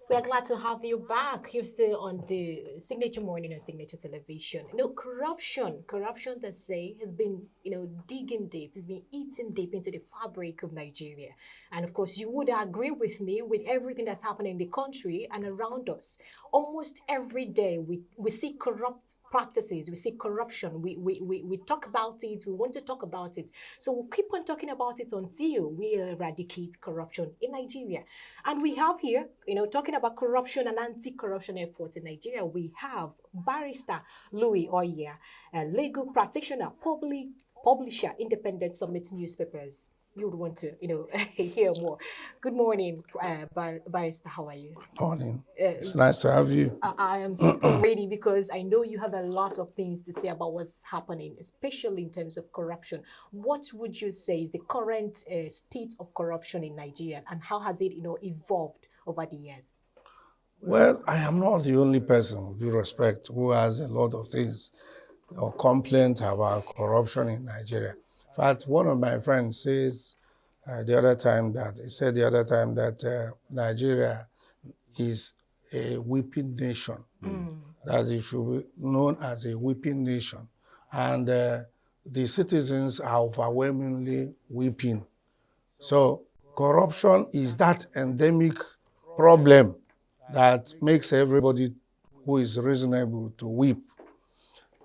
We are glad to have you back. You're still on the Signature Morning and Signature Television. Corruption, they say, has been, digging deep, has been eating deep into the fabric of Nigeria. And of course, you would agree with me with everything that's happening in the country and around us. Almost every day, we see corrupt practices, we see corruption, we talk about it, we want to talk about it. So we'll keep on talking about it until we eradicate corruption in Nigeria. And we have here, talking about corruption and anti-corruption efforts in Nigeria, we have Barrister Louie Onyia, a legal practitioner, publisher, independent Summit newspapers. You would want to, hear more. Good morning, Barrister. How are you? Good morning. It's nice to have you. I am super ready because I know you have a lot of things to say about what's happening, especially in terms of corruption. What would you say is the current state of corruption in Nigeria, and how has it, evolved over the years? Well, I am not the only person, with due respect, who has a lot of things or complaints about corruption in Nigeria. In fact, one of my friends says the other time that Nigeria is a weeping nation, that it should be known as a weeping nation. And the citizens are overwhelmingly weeping. So corruption is that endemic problem that makes everybody who is reasonable to weep.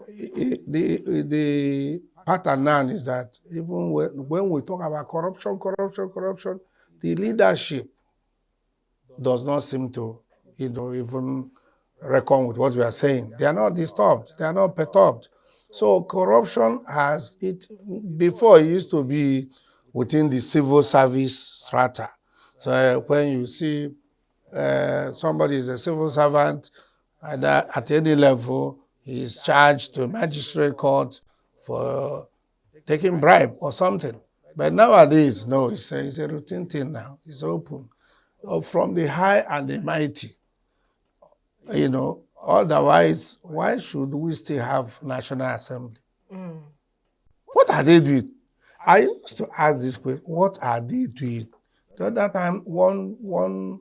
The pattern now is that even when we talk about corruption, the leadership does not seem to, even reckon with what we are saying. They are not disturbed. They are not perturbed. So corruption before it used to be within the civil service strata. So when you see somebody is a civil servant at any level, he is charged to a magistrate court for taking bribe or something. But nowadays, no, it's a routine thing now. It's open. From the high and the mighty, otherwise, why should we still have National Assembly? What are they doing? I used to ask this question, what are they doing? The other time, one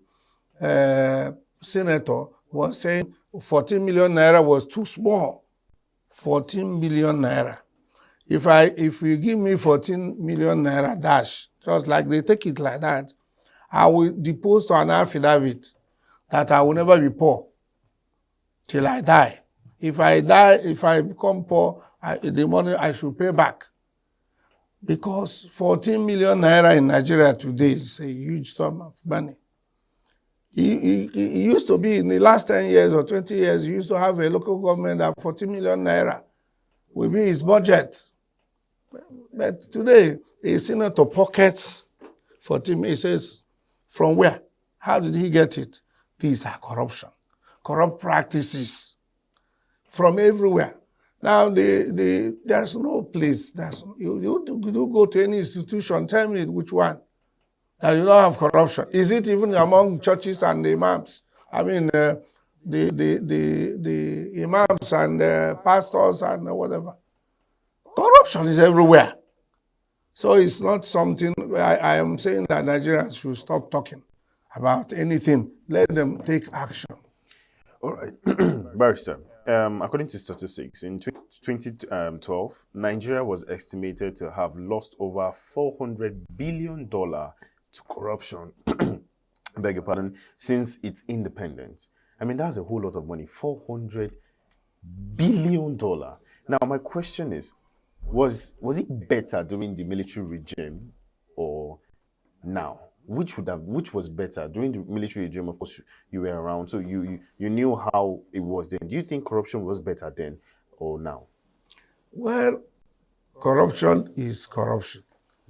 senator was saying 14 million naira was too small. 14 million naira. If you give me 14 million naira dash, just like they take it like that, I will depose to an affidavit that I will never be poor till I die. If I become poor, the money I should pay back. Because 14 million naira in Nigeria today is a huge sum of money. He used to be, in the last 10 years or 20 years, he used to have a local government that 40 million naira will be his budget. But today, a senator pockets 40 million. He says, from where? How did he get it? These are corruption, corrupt practices from everywhere. Now, there's no place. You go to any institution, tell me which one that you don't have corruption. Is it even among churches and the imams? I mean, the imams and the pastors and whatever. Corruption is everywhere. So it's not something, I am saying that Nigerians should stop talking about anything. Let them take action. All right. Barrister, according to statistics, in 2012, Nigeria was estimated to have lost over $400 billion to corruption, beg your pardon, since its independence. I mean, that's a whole lot of money, $400 billion. Now, my question is, was it better during the military regime or now? Which was better? During the military regime, of course, you were around, so you knew how it was then. Do you think corruption was better then or now? Well, corruption is corruption,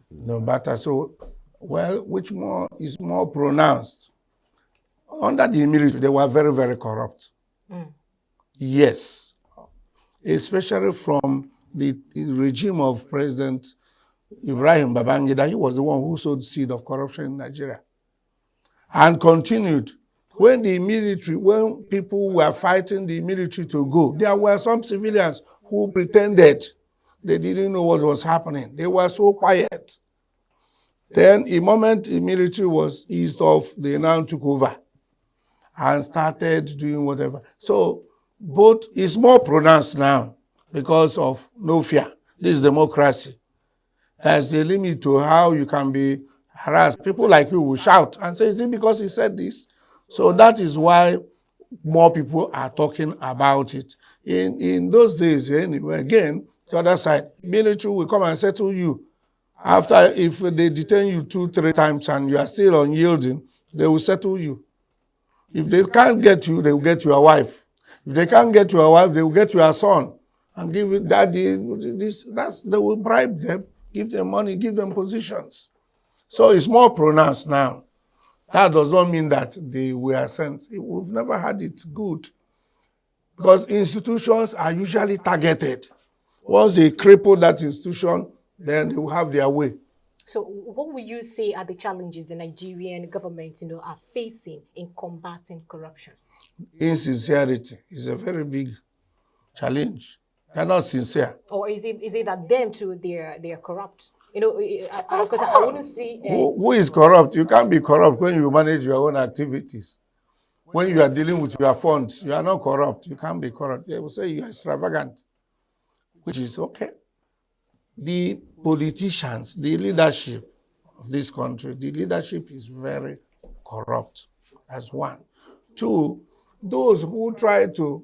no matter. So, which more is more pronounced? Under the military, they were very, very corrupt. Yes, especially from the regime of President Ibrahim Babangida. He was the one who sowed the seed of corruption in Nigeria and continued. When people were fighting the military to go, there were some civilians who pretended they didn't know what was happening. They were so quiet. Then, the moment the military was eased off, they now took over. and started doing whatever. So both is more pronounced now because of no fear. This is democracy. There's a limit to how you can be harassed. People like you will shout and say, is it because he said this? So that is why more people are talking about it. In those days, anyway, again, the other side, military will come and settle you. After, if they detain you 2-3 times and you are still unyielding, they will settle you. If they can't get you, they will get your wife. If they can't get your wife, they will get your son and give it daddy. They will bribe them, give them money, give them positions. So it's more pronounced now. That does not mean that they were sent. We've never had it good. Because institutions are usually targeted. Once they cripple that institution, then they will have their way. So what would you say are the challenges the Nigerian government, are facing in combating corruption? Insincerity is a very big challenge. They're not sincere. Or is it that them too, they're corrupt? Because I wouldn't see... Who is corrupt? You can't be corrupt when you manage your own activities. When you are dealing with your funds, you are not corrupt. You can't be corrupt. They will say you are extravagant, which is okay. The politicians, the leadership of this country, the leadership is very corrupt. That's one. Two, those who try to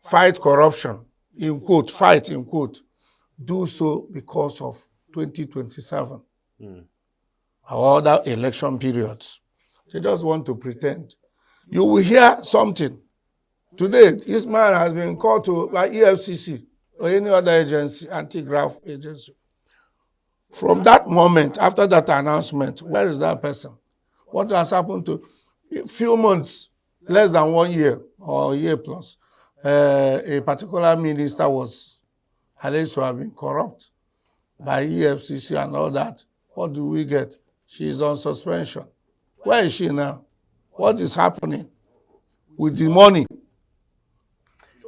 fight corruption, in quote, fight in quote, do so because of 2027 or other election periods. They just want to pretend. You will hear something. Today, this man has been called to by EFCC or any other agency, anti-graft agency. From that moment, after that announcement, where is that person? What has happened to a few months, less than 1 year or a year plus, a particular minister was alleged to have been corrupt by EFCC and all that. What do we get? She is on suspension. Where is she now? What is happening with the money?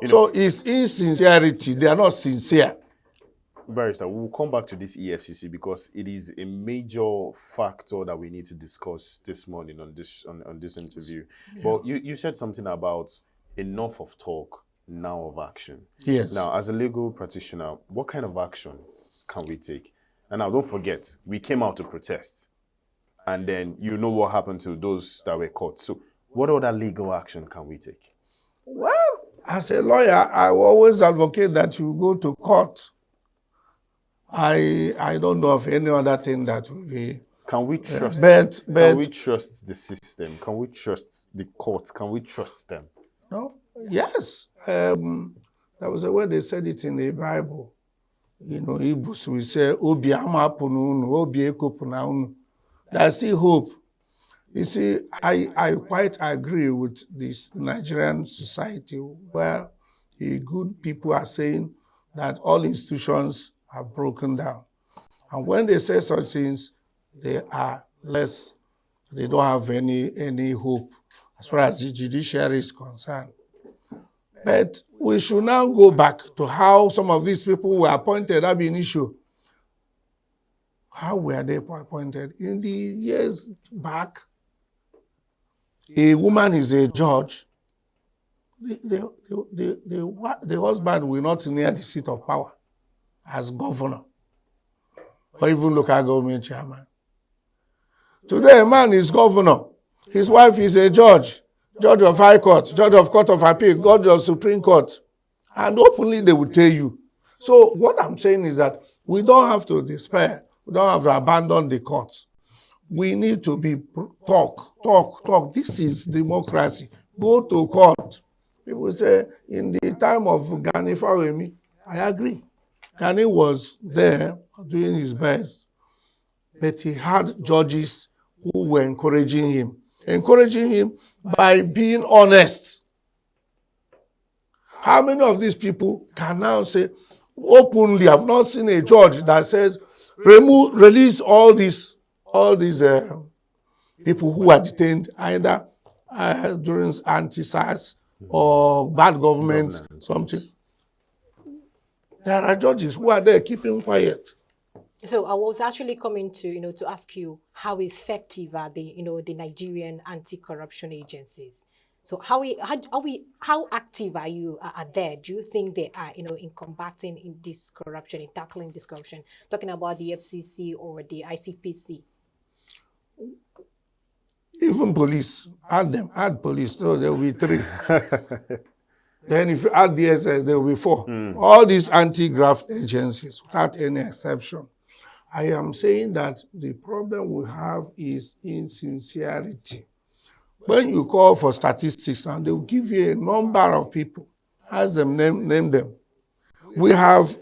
So it's insincerity. They are not sincere. Barrister, we'll come back to this EFCC because it is a major factor that we need to discuss this morning on this interview. Yeah. But you said something about enough of talk, now of action. Yes. Now, as a legal practitioner, what kind of action can we take? And now, don't forget, we came out to protest. And then you know what happened to those that were caught. So what other legal action can we take? Well, as a lawyer, I always advocate that you go to court. I don't know of any other thing that will be... Can we trust? Can we trust the system? Can we trust the court? Can we trust them? No. Yes. There was a way they said it in the Bible. Hebrews we say, "Obi ama pununu, obi ekopununu." There's still hope. You see, I quite agree with this Nigerian society where the good people are saying that all institutions are broken down. And when they say such things, they are less, they don't have any hope as far as the judiciary is concerned. But we should now go back to how some of these people were appointed ab initio. How were they appointed? In the years back, a woman is a judge. The husband will not near the seat of power as governor or even local government chairman. Today, a man is governor. His wife is a judge of High Court, judge of Court of Appeal, judge of Supreme Court. And openly they will tell you. So what I'm saying is that we don't have to despair. We don't have to abandon the courts. We need to talk. This is democracy. Go to court. People say, in the time of Gani Fawemi, I agree. Gani was there doing his best. But he had judges who were encouraging him by being honest. How many of these people can now say openly, I've not seen a judge that says, release all these people who are detained either during anti-SARS or bad government, something. There are judges who are there keeping quiet. So I was actually coming to, to ask you how effective are the Nigerian anti-corruption agencies? So how active are there? Do you think they are, in combating in this corruption, in tackling this corruption? Talking about the FCC or the ICPC? Even police, add police, so there will be 3. Then if you add DSS, there will be 4. All these anti-graft agencies, without any exception. I am saying that the problem we have is insincerity. When you call for statistics, and they will give you a number of people, ask them, name them. We have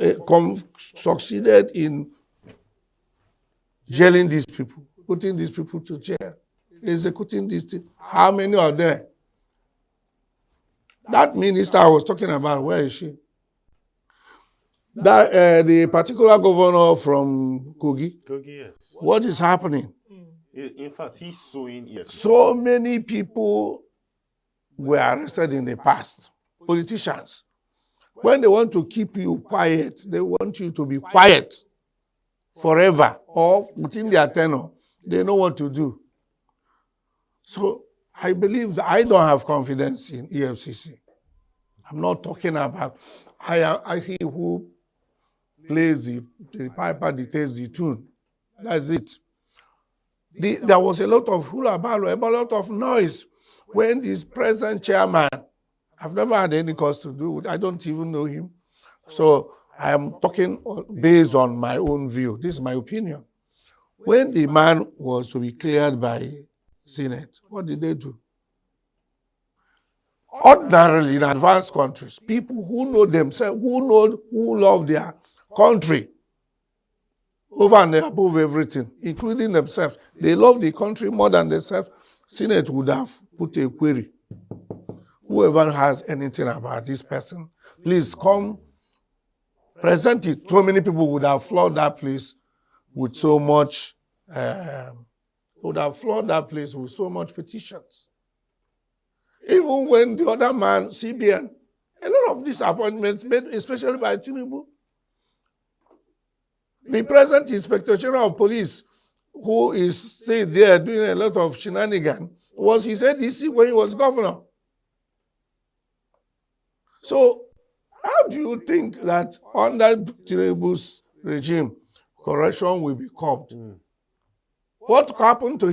succeeded in jailing these people, putting these people to jail, executing these things. How many are there? That minister I was talking about, where is she? That the particular governor from Kogi. Kogi, yes. What is happening? In fact, he's suing. Yes. So many people were arrested in the past. Politicians, when they want to keep you quiet, they want you to be quiet forever or within their tenure. They know what to do. So I believe that I don't have confidence in EFCC. I'm not talking about I he who plays the piper dictates the tune. That's it. There was a lot of hula baloo, a lot of noise when this present chairman, I've never had any cause to do with, I don't even know him. So I am talking based on my own view. This is my opinion. When the man was to be cleared by Senate, what did they do? Ordinarily, in advanced countries, people who know themselves, who love their country over and above everything, including themselves, they love the country more than themselves. Senate would have put a query. Whoever has anything about this person, please come present it. So many people would have flooded that place with so much, petitions. Even when the other man, CBN, a lot of these appointments made, especially by Tinubu. The present Inspector General of Police, who is still there doing a lot of shenanigans, was his ADC when he was governor. So, how do you think that under Tinubu's regime, corruption will be curbed? What happened to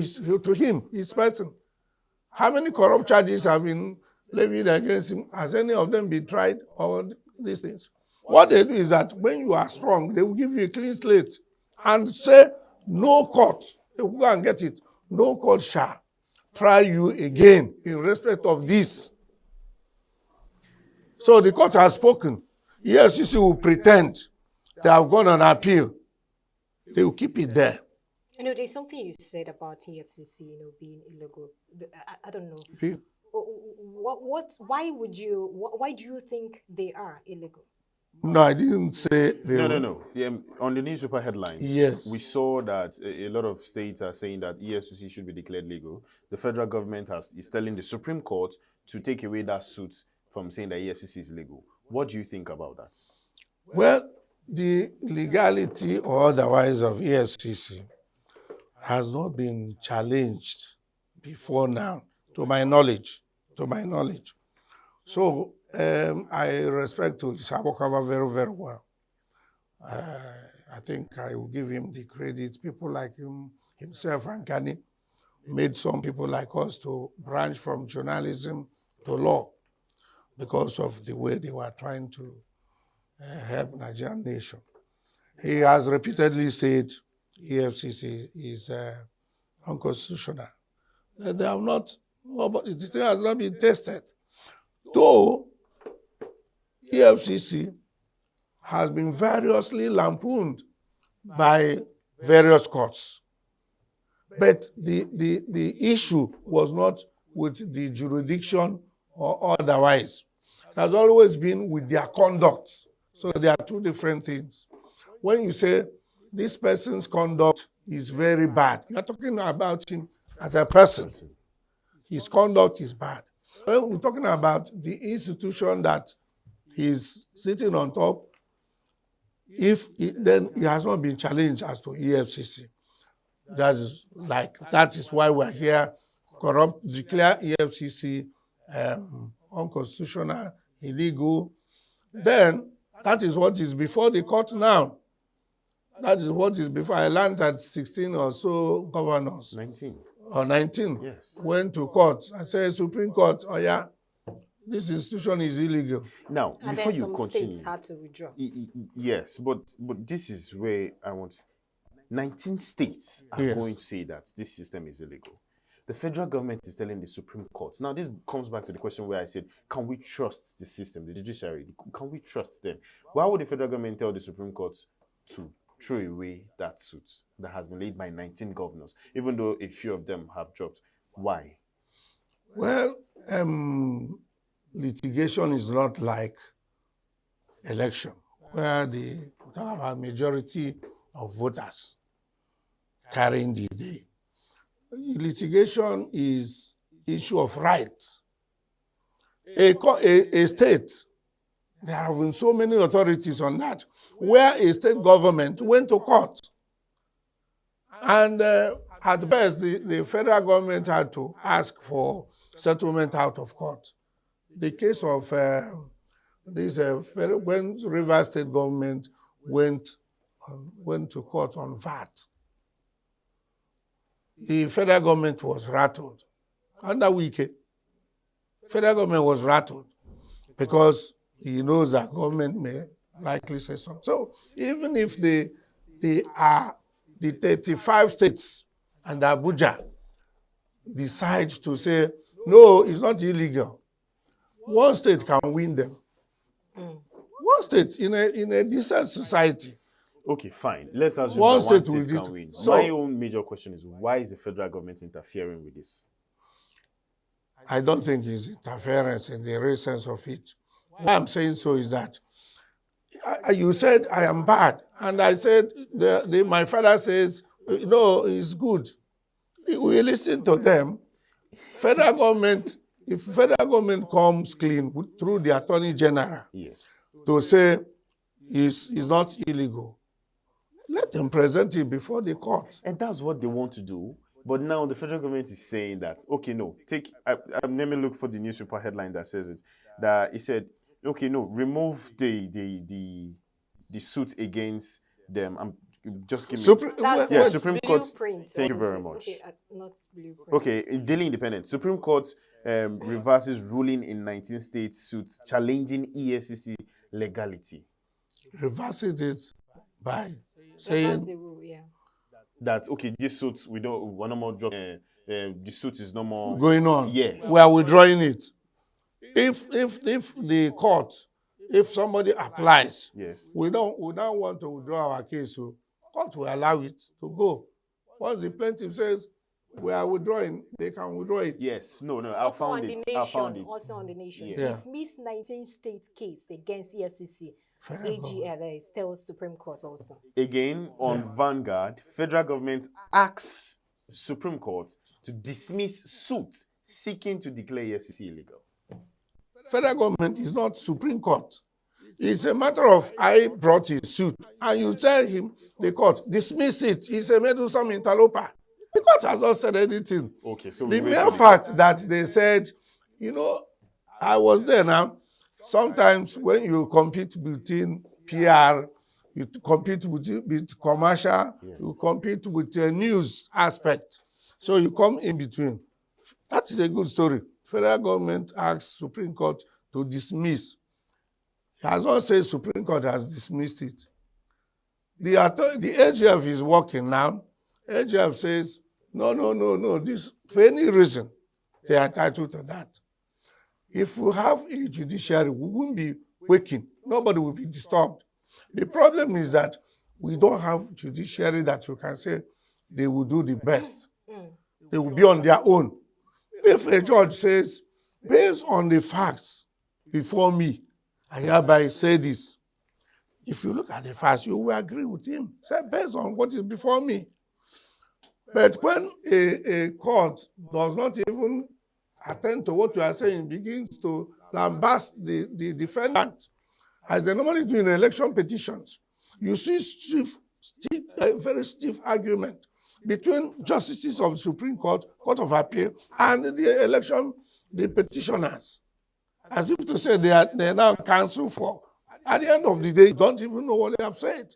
him, his person? How many corrupt charges have been levied against him? Has any of them been tried? All these things. What they do is that when you are strong, they will give you a clean slate and say, no court, they will go and get it, no court shall try you again in respect of this. So the court has spoken. EFCC will pretend they have gone on appeal. They will keep it there. There's something you said about EFCC, being illegal. I don't know. Okay. Why do you think they are illegal? No, I didn't say they were. No. Yeah, on the newspaper headlines, yes, we saw that a lot of states are saying that EFCC should be declared legal. The federal government is telling the Supreme Court to take away that suit from saying that EFCC is legal. What do you think about that? Well, the legality or otherwise of EFCC has not been challenged before now, to my knowledge. So I respect Sabokaba very, very well. I think I will give him the credit. People like himself and Kani made some people like us to branch from journalism to law because of the way they were trying to help Nigerian nation. He has repeatedly said EFCC is unconstitutional. They have not, the thing has not been tested. Though EFCC has been variously lampooned by various courts. But the issue was not with the jurisdiction or otherwise. It has always been with their conduct. So there are two different things. When you say this person's conduct is very bad, you're talking about him as a person. His conduct is bad. When we're talking about the institution that he's sitting on top, then it has not been challenged as to EFCC. That is why we're here. Declare EFCC unconstitutional, illegal. Then that is what is before the court now. That is what is before. I learned that 16 or so governors 19. or 19 Yes. went to court and said, Supreme Court, oh yeah, this institution is illegal. Now, And before then you some continue, states had to withdraw. yes, but this is where I want. 19 states are Yes. going to say that this system is illegal. The federal government is telling the Supreme Court. Now, this comes back to the question where I said, can we trust the system, the judiciary? Can we trust them? Why would the federal government tell the Supreme Court to throw away that suit that has been laid by 19 governors, even though a few of them have dropped? Why? Well, litigation is not like election, where we talk about majority of voters carrying the day. Litigation is issue of rights. A state, there have been so many authorities on that, where a state government went to court. And at best, the federal government had to ask for settlement out of court. The case of when Rivers State government went to court on VAT, the federal government was rattled. Under Wike, federal government was rattled because he knows that government may likely say something. So even if they are the 35 states and Abuja decide to say, no, it's not illegal, one state can win them. One state in a decent society. Okay, fine. Let's assume One that one state will state do can win. so. My own major question is, why is the federal government interfering with this? I don't think it's interference in the real sense of it. Why I'm saying so is that you said I am bad, and I said my father says no, it's good. We listen to them. Federal government, if federal government comes clean through the Attorney General Yes. to say it's not illegal, let them present it before the court. And that's what they want to do. But now the federal government is saying that, okay, no, let me look for the newspaper headline that says it. That it said, okay, no, remove the suit against them. Just give me. Supreme Court. Blueprint. Thank you very much. Okay, not blueprint. Okay, Daily Independent. Supreme Court reverses ruling in 19 states suits challenging EFCC legality. Reverses it by That's saying the rule, yeah. That, okay, this suit, we're no more drop. The suit is no more going on. Yes. We are withdrawing it. If the court, if somebody applies, Yes. we don't want to withdraw our case, so court will allow it to go. Once the plaintiff says we are withdrawing, they can withdraw it. Yes. No, I Also found on it. the I found nation, it. also on the nation. Yes. Yeah. Dismissed 19 state case against EFCC. Federal AGL is still Supreme Court also. Again, on Vanguard, federal government asks Supreme Court to dismiss suit seeking to declare EFCC illegal. Federal government is not Supreme Court. It's a matter of I brought his suit, and you tell him, the court, dismiss it. It's a meddlesome interloper. The court has not said anything. Okay, so The we wait mere for the fact court. that they said, I was there now. Sometimes when you compete between PR, you compete with commercial, Yes. you compete with the news aspect. So you come in between. That is a good story. Federal government asks Supreme Court to dismiss. It has not said Supreme Court has dismissed it. The AGF is working now. AGF says, no, this, for any reason, they are entitled to that. If we have a judiciary, we won't be waking. Nobody will be disturbed. The problem is that we don't have judiciary that you can say they will do the best. They will be on their own. If a judge says, based on the facts before me, I hereby say this. If you look at the facts, you will agree with him. Say, based on what is before me. But when a court does not even attend to what you are saying, begins to lambast the defendant, as they normally do in election petitions, You see a very stiff argument between justices of the Supreme Court, Court of Appeal, and the petitioners, as if to say they are now counsel for. At the end of the day, you don't even know what they have said.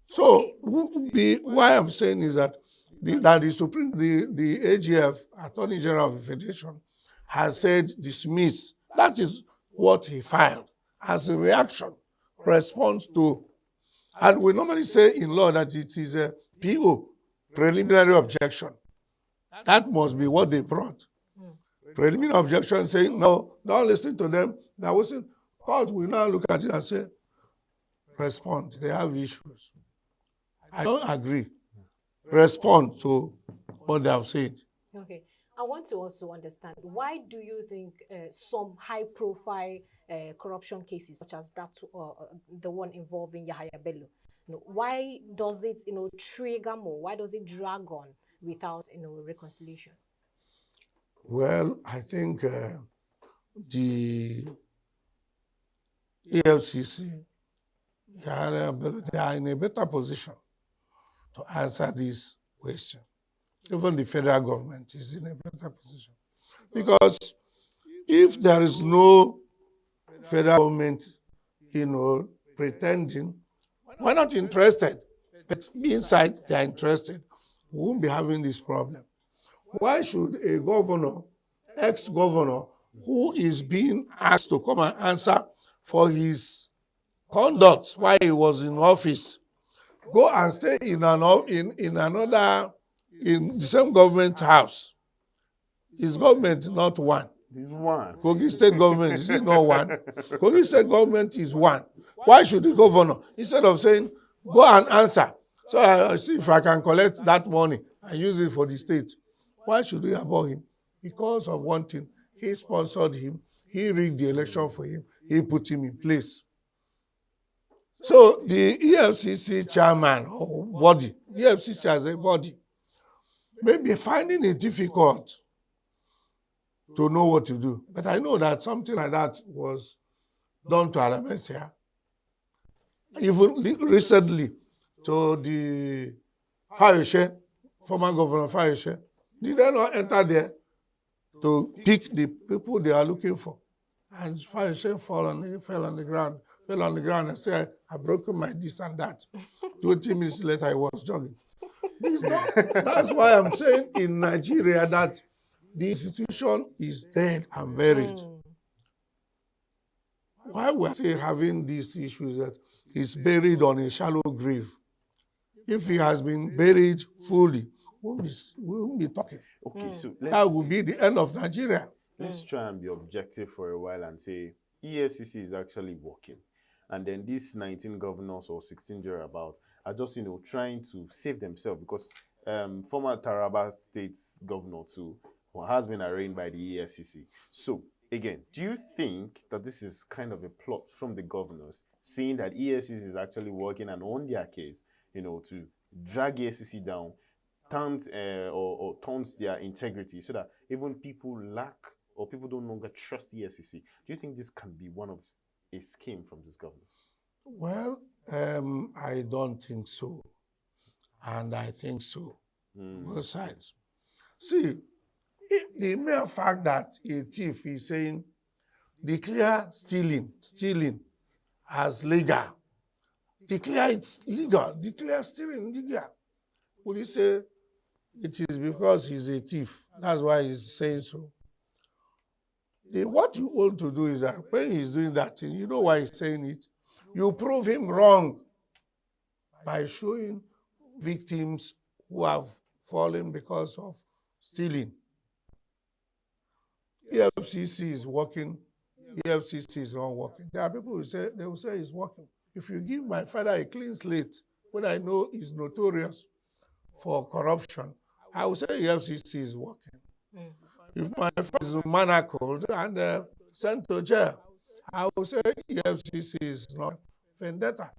So why I'm saying is that the AGF, Attorney General of the Federation, has said dismiss. That is what he filed as a reaction, response to, and we normally say in law that it is a PO, preliminary objection. That must be what they brought. Preliminary objection saying, no, don't listen to them. Now, court will now look at it and say, respond. They have issues. I don't agree. Respond to what they have said. Okay. I want to also understand, why do you think some high-profile corruption cases, such as that, the one involving Yahaya Bello, why does it, trigger more? Why does it drag on without, reconciliation? Well, I think the EFCC, Yahaya Bello, they are in a better position to answer this question. Even the federal government is in a better position. Because if there is no federal government, pretending, we're not interested, but inside they are interested, we won't be having this problem. Why should a governor, ex-governor, who is being asked to come and answer for his conduct while he was in office, go and stay in the same government house? Is government not one? This is one. Kogi State government, is it not one? Kogi State government is one. Why should the governor, instead of saying, go and answer, so I see if I can collect that money and use it for the state, why should we abhor him? Because of one thing, he sponsored him, he rigged the election for him, he put him in place. So the EFCC chairman or body, EFCC as a body, may be finding it difficult to know what to do. But I know that something like that was done to Alamesia, even recently to the Fayoshe, former Governor Fayoshe. Did they not enter there to pick the people they are looking for? And Fayoshe fell on the ground and said, I've broken my this and that. 20 minutes later, I was jogging. That's why I'm saying in Nigeria that the institution is dead and buried. Why we're still having these issues that he's buried on a shallow grave? If he has been buried fully, we won't be talking. Okay, so that would be the end of Nigeria. Let's try and be objective for a while and say EFCC is actually working. And then these 19 governors or 16 thereabouts are just, trying to save themselves, because former Taraba State governor too has been arraigned by the EFCC. So again, do you think that this is kind of a plot from the governors, seeing that EFCC is actually working and on their case, to drag EFCC down, taunts their integrity, so that even people lack or people don't longer trust EFCC? Do you think this can be one of a scheme from these governors? Well, I don't think so. And I think so. Both sides. See, the mere fact that a thief is saying, declare stealing as legal. Declare it's legal. Declare stealing legal. Will you say it is because he's a thief? That's why he's saying so. What you want to do is that when he's doing that thing, you know why he's saying it? You prove him wrong by showing victims who have fallen because of stealing. EFCC is working, EFCC is not working. There are people who will say it's working. If you give my father a clean slate, when I know he's notorious for corruption, I will say EFCC is working. If my father is manacled and sent to jail, I will say EFCC is not vendetta.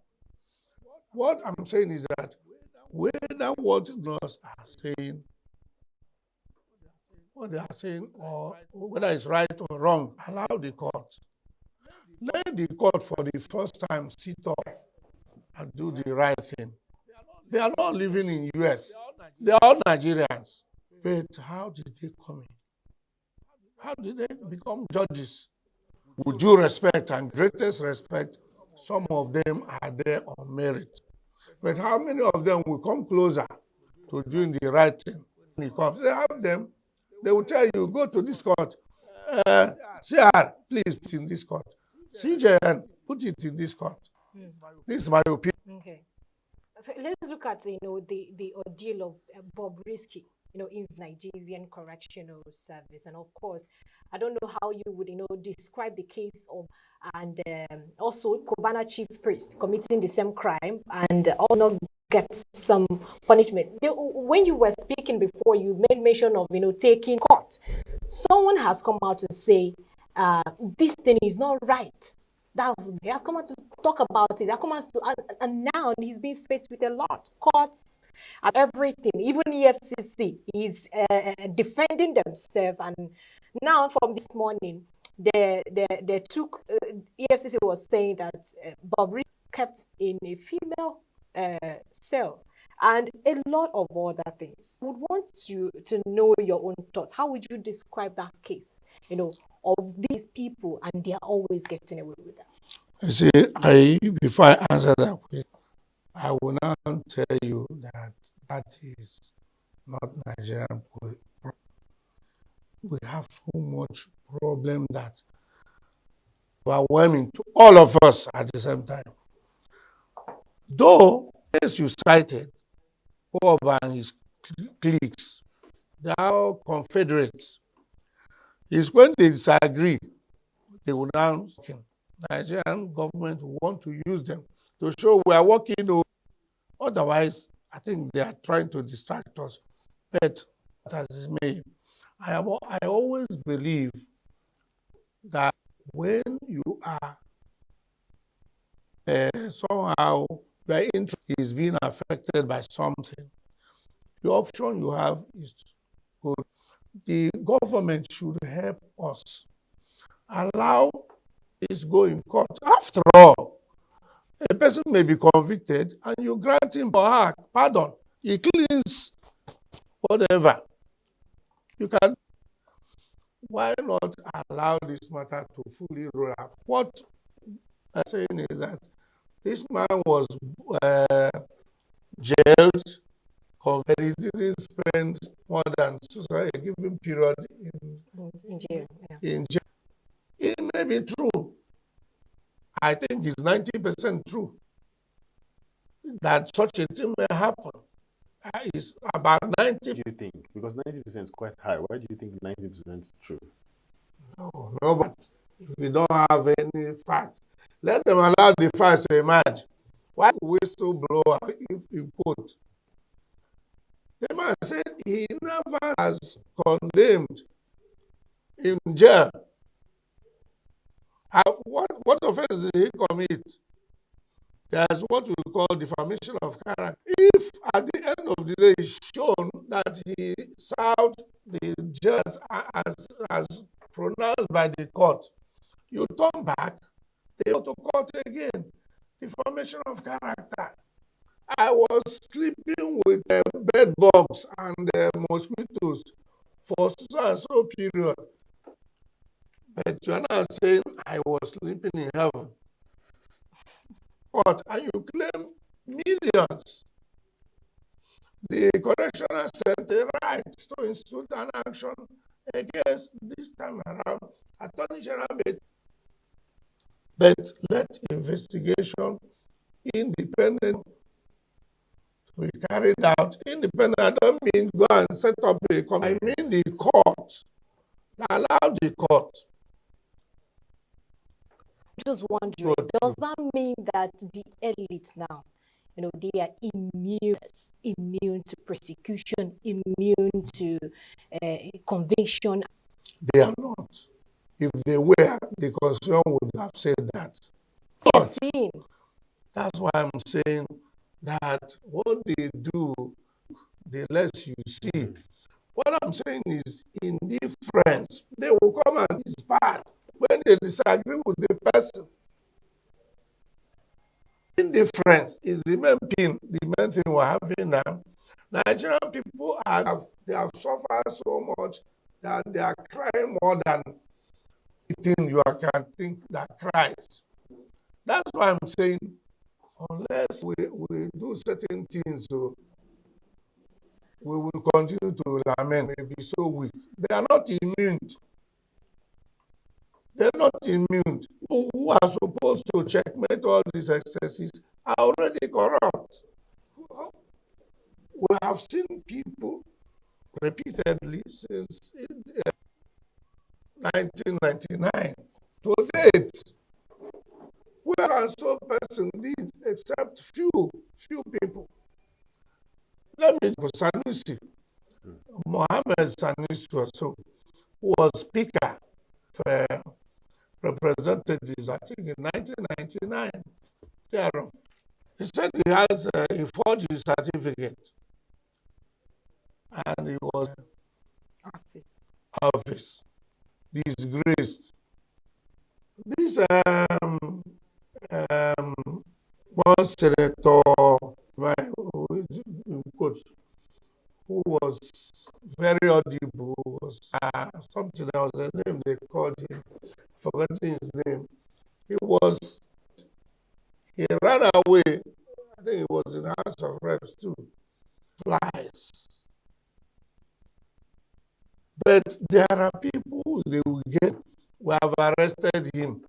What I'm saying is that whether what those are saying, what they are saying, or whether it's right or wrong, allow the court. Let the court for the first time sit up and do the right thing. They are not living in US. They are all Nigerians. But how did they come in? How did they become judges? With due respect and greatest respect, some of them are there on merit. But how many of them will come closer to doing the right thing? When he comes, they have them. They will tell you, go to this court. CR, please put in this court. CJN, put it in this court. This is my opinion. Okay. So let's look at the ordeal of Bob Risky, in Nigerian Correctional Service, and of course, I don't know how you would describe the case of also Kobana chief priest committing the same crime and all not get some punishment. When you were speaking before, you made mention of taking court. Someone has come out to say this thing is not right. He has come out to talk about it. He has come out to, and now he's being faced with a lot. Courts and everything. Even EFCC is defending themselves. And now from this morning, they took, EFCC was saying that Bob Reed kept in a female cell and a lot of other things. I would want you to know your own thoughts. How would you describe that case, of these people, and they are always getting away with that? You see, before I answer that question, I will now tell you that is not Nigerian. We have so much problem that overwhelming to all of us at the same time. Though, as you cited, Bob and his cliques, they are all confederates. It's when they disagree, they will now, Nigerian government want to use them to show we are working. Otherwise, I think they are trying to distract us. But as it may, I always believe that when you are somehow your interest is being affected by something, the option you have is to go. The government should help us. Allow this go in court. After all, a person may be convicted and you grant him pardon. He cleans whatever. You can. Why not allow this matter to fully roll out? What I'm saying is that this man was jailed, he didn't spend more than a given period In jail. Yeah. in jail. It may be true. I think it's 90% true that such a thing may happen. It's about 90. What do you think? Because 90% is quite high. Why do you think 90% is true? No, but if we don't have any fact, let them allow the facts to emerge. Why whistleblower, if you quote? The man said he never has condemned in jail. What offense did he commit? There's what we call defamation of character. If at the end of the day it's shown that he served the judge as pronounced by the court, you turn back, they go to court again. Defamation of character. I was sleeping with bed bugs and mosquitoes for so and so period. But you are not saying I was sleeping in heaven. But and you claim millions. The correctional sent a right to institute an action against this time around Attorney General. But let investigation independent be carried out. Independent, I don't mean go and set up a committee. I mean the court. Allow the court. Just wondering, does that mean that the elite now, they are immune to persecution, immune to conviction? They are not. If they were, the Constitution would have said that. Yes, that's why I'm saying that what they do, the less you see. What I'm saying is indifference. They will come and it's bad when they disagree with the person. Indifference is the main thing, we're having now. Nigerian people they have suffered so much that they are crying more than anything you can think that cries. That's why I'm saying, unless we do certain things, so we will continue to lament. May be so weak. They are not immune. They're not immune. People who are supposed to checkmate all these excesses are already corrupt. We have seen people repeatedly since 1999 to date. Where and so person did except few people. Let me go Sanusi. Mohammed Sanusi also was speaker for representatives, I think in 1999. Thereof. He said he has a forged certificate and he was office disgraced. This one senator who was very audible was something, that was a name they called him, forgetting his name. He ran away. I think he was in the House of Reps too. Flies. But there are people they will get who have arrested him.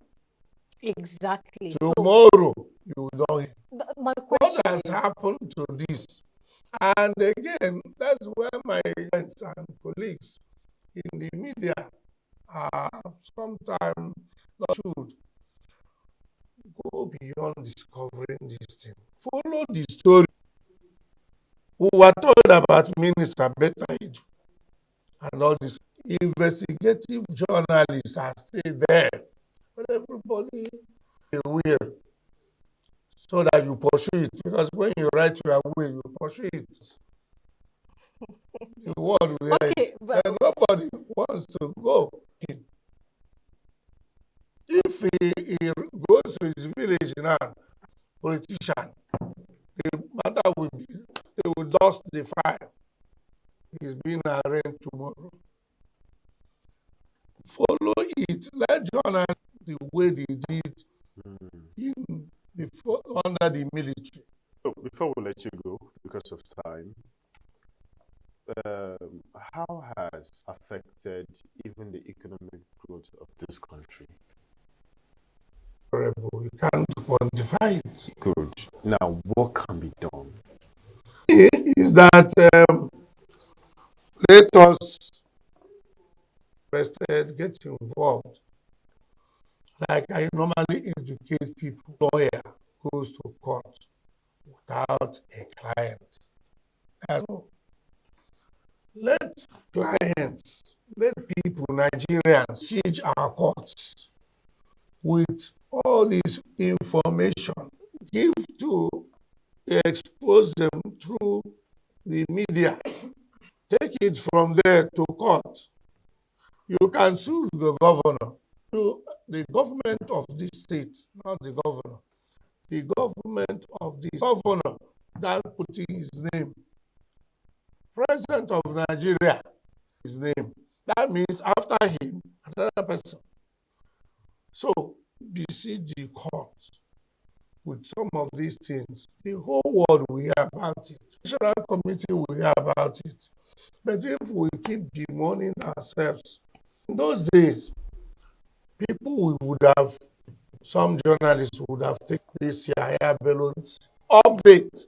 Exactly. Tomorrow, you know him. My question What has happened to this? And again, that's where my friends and colleagues in the media are sometimes not should go beyond discovering this thing. Follow the story. We were told about Minister Betaidu and all this. Investigative journalists are still there. But everybody will, so that you pursue it. Because when you write your will, you pursue it. The world will hear it. And nobody wants to go. If he goes to his village now, politician, the matter will be, they will dust the fire. He's being arraigned tomorrow. Follow it. Let journalists the way they did before under the military. So before we let you go, because of time, how has affected even the economic growth of this country? You can't quantify it. Good. Now, what can be done? Is that let us get involved. Like I normally educate people, lawyer goes to court without a client. So let clients, let people, Nigerians, siege our courts with all this information, give to, expose them through the media. Take it from there to court. You can sue the governor, the government of this state, not the governor. The government of this governor that put in his name. President of Nigeria, his name. That means after him, another person. So, besiege the court with some of these things. The whole world will hear about it. The National Committee will hear about it. But if we keep bemoaning ourselves, in those days, some journalists would have taken this Yahya Bello's update.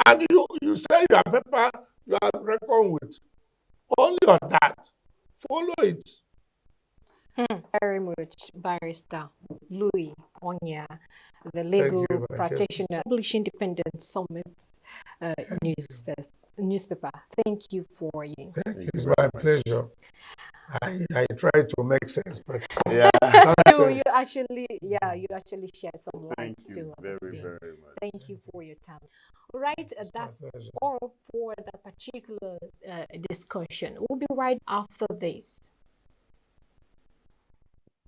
And you say your paper, you are reckoned with. Only on that. Follow it. Very much, Barrister Louie Onyia, the legal practitioner, English Independent Summit newspaper. Thank you for you. Thank you. It's my pleasure. I try to make sense, but yeah, you actually shed some light to very, things. very much. Thank you for your time. All right, that's all for the particular discussion. We'll be right after this.